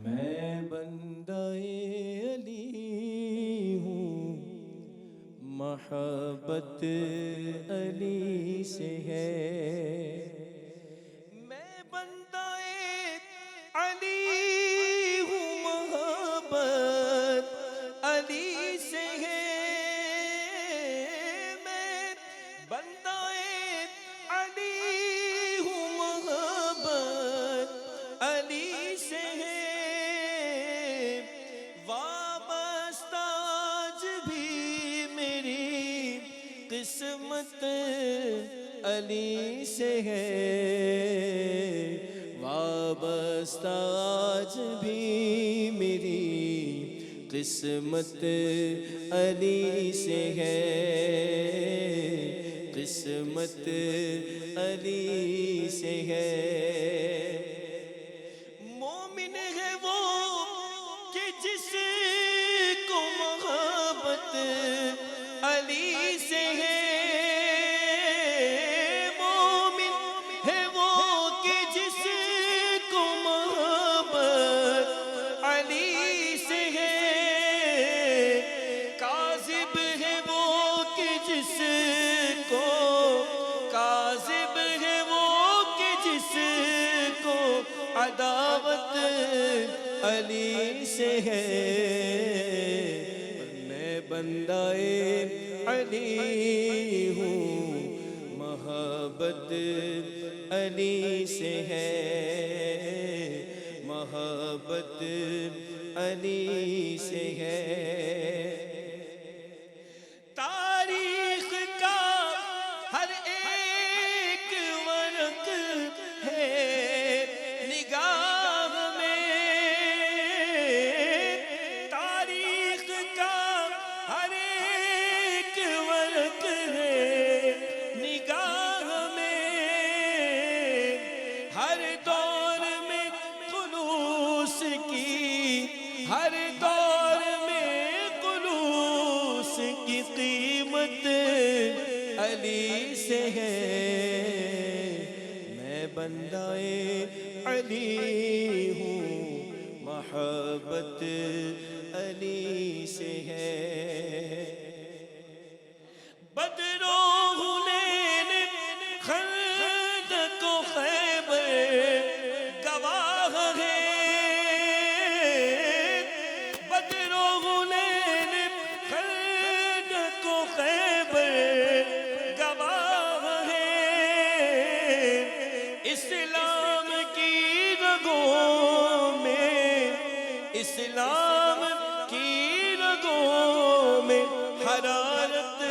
میں بندہ علی ہوں، محبت علی سے ہے۔ میں بندہ علی ہوں، محبت علی سے ہے۔ میں بندہ علی ہوں، محبت علی سے ہے۔ قسمت علی سے ہے، وابستہ آج بھی میری قسمت علی سے ہے، قسمت علی سے ہے۔ مومن ہے وہ کہ جس کو محبت علی سے ہے۔ مومن ہے وہ کہ جس کو محبت علی سے ہے۔ کاذب ہے وہ کہ جس کو، کاذب ہے وہ کہ جس کو عداوت علی سے ہے۔ میں بندہ علی ہوں، محبت علی سے ہے، محبت علی سے ہے۔ تاریخ کا ہر ایک ورق ہے نگاہ میں، تاریخ کا ہر ایک ورق ہے نگاہ میں۔ ہر دور میں خلوص کی، ہر دور میں خلوص کی قیمت علی سے ہے۔ میں بندہ علی ہوں، محبت علی سے ہے۔ بدر و حنین، خندق و خیبر گواہ ہے۔ بدر و حنین، خندق و خیبر گواہ ہے۔ اسلام کی رگوں میں، اسلام کی رگوں میں حرارت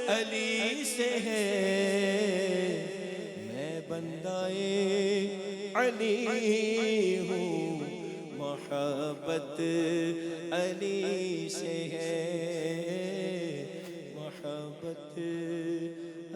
علی سے ہے۔ میں بندہ علی ہوں، محبت علی سے ہے، محبت